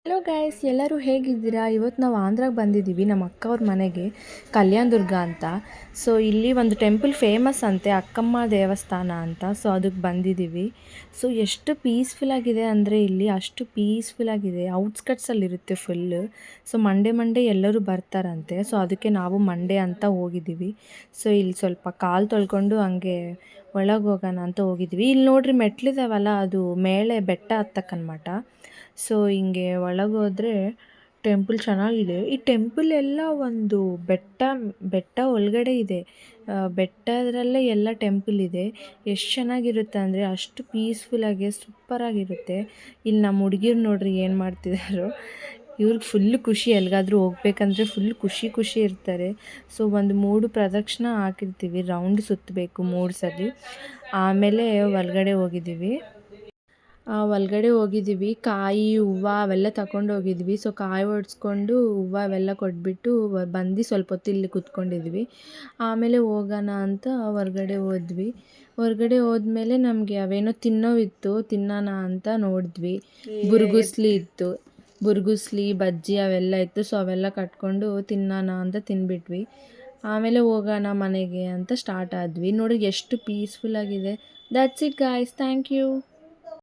Hello guys, ಎಲ್ಲರೂ ಹೇಗಿದ್ದೀರಾ? ಇವತ್ತು ನಾವು ಆಂಧ್ರಾಗೆ ಬಂದಿದ್ದೀವಿ ನಮ್ಮ ಅಕ್ಕ ಅವ್ರ ಮನೆಗೆ, ಕಲ್ಯಾಣ ದುರ್ಗ ಅಂತ. ಸೊ ಇಲ್ಲಿ ಒಂದು ಟೆಂಪಲ್ ಫೇಮಸ್ ಅಂತೆ, ಅಕ್ಕಮ್ಮ ದೇವಸ್ಥಾನ ಅಂತ. ಸೊ ಅದಕ್ಕೆ ಬಂದಿದ್ದೀವಿ. ಸೊ ಎಷ್ಟು ಪೀಸ್ಫುಲ್ಲಾಗಿದೆ ಅಂದರೆ ಇಲ್ಲಿ ಅಷ್ಟು ಪೀಸ್ಫುಲ್ಲಾಗಿದೆ. ಔಟ್ಸ್ಕಟ್ಸಲ್ಲಿರುತ್ತೆ ಫುಲ್ಲು. ಸೊ ಮಂಡೇ ಎಲ್ಲರೂ ಬರ್ತಾರಂತೆ. ಸೊ ಅದಕ್ಕೆ ನಾವು ಮಂಡೇ ಅಂತ ಹೋಗಿದ್ದೀವಿ. ಸೊ ಇಲ್ಲಿ ಸ್ವಲ್ಪ ಕಾಲು ತೊಳ್ಕೊಂಡು ಹಂಗೆ ಒಳಗೆ ಹೋಗೋಣ ಅಂತ ಹೋಗಿದ್ವಿ. ಇಲ್ಲಿ ನೋಡ್ರಿ ಮೆಟ್ಲಿದಾವಲ್ಲ, ಅದು ಮೇಲೆ ಬೆಟ್ಟ ಹತ್ತಕ್ಕನ್ಮಟ. ಸೊ ಹಿಂಗೆ ಒಳಗೆ ಹೋದರೆ ಟೆಂಪಲ್ ಚೆನ್ನಾಗಿದೆ. ಈ ಟೆಂಪಲ್ ಎಲ್ಲ ಒಂದು ಬೆಟ್ಟ ಒಳಗಡೆ ಇದೆ. ಬೆಟ್ಟದರಲ್ಲೇ ಎಲ್ಲ ಟೆಂಪಲ್ ಇದೆ. ಎಷ್ಟು ಚೆನ್ನಾಗಿರುತ್ತೆ ಅಂದರೆ ಅಷ್ಟು ಪೀಸ್ಫುಲ್ಲಾಗಿ ಸೂಪರಾಗಿರುತ್ತೆ. ಇಲ್ಲಿ ನಮ್ಮ ಹುಡುಗಿರು ನೋಡ್ರಿ ಏನು ಮಾಡ್ತಿದ್ದಾರೋ. ಇವ್ರಿಗೆ ಫುಲ್ಲು ಖುಷಿ, ಎಲ್ಲಿಗಾದ್ರೂ ಹೋಗ್ಬೇಕಂದ್ರೆ ಫುಲ್ ಖುಷಿ ಇರ್ತಾರೆ. ಸೊ ಒಂದು 3 ಪ್ರದಕ್ಷಿಣೆ ಹಾಕಿರ್ತೀವಿ, ರೌಂಡ್ ಸುತ್ತಬೇಕು 3 ಸಲ. ಆಮೇಲೆ ಒಳಗಡೆ ಹೋಗಿದ್ದೀವಿ. ಒಳಗಡೆ ಹೋಗಿದ್ದೀವಿ, ಕಾಯಿ ಹೂವು ಅವೆಲ್ಲ ತಗೊಂಡು ಹೋಗಿದ್ವಿ. ಸೊ ಕಾಯಿ ಹೊಡ್ಸ್ಕೊಂಡು ಹೂವು ಅವೆಲ್ಲ ಕೊಟ್ಬಿಟ್ಟು ಬಂದು ಸ್ವಲ್ಪ ಹೊತ್ತು ಇಲ್ಲಿ ಕೂತ್ಕೊಂಡಿದ್ವಿ. ಆಮೇಲೆ ಹೋಗೋಣ ಅಂತ ಹೊರ್ಗಡೆ ಹೋದ್ವಿ. ಹೊರ್ಗಡೆ ಹೋದ್ಮೇಲೆ ನಮಗೆ ಅವೇನೋ ತಿನ್ನೋವಿತ್ತು, ತಿನ್ನೋಣ ಅಂತ ನೋಡಿದ್ವಿ. ಬುರ್ಗುಸ್ಲಿ ಇತ್ತು, ಬುರ್ಗುಸ್ಲಿ ಬಜ್ಜಿ ಅವೆಲ್ಲ ಇತ್ತು. ಸೊ ಅವೆಲ್ಲ ಕಟ್ಕೊಂಡು ತಿನ್ನೋಣ ಅಂತ ತಿಂದ್ಬಿಟ್ವಿ. ಆಮೇಲೆ ಹೋಗೋಣ ಮನೆಗೆ ಅಂತ ಸ್ಟಾರ್ಟ್ ಆದ್ವಿ. ನೋಡಿ ಎಷ್ಟು ಪೀಸ್ಫುಲ್ಲಾಗಿದೆ. That's it guys, thank you.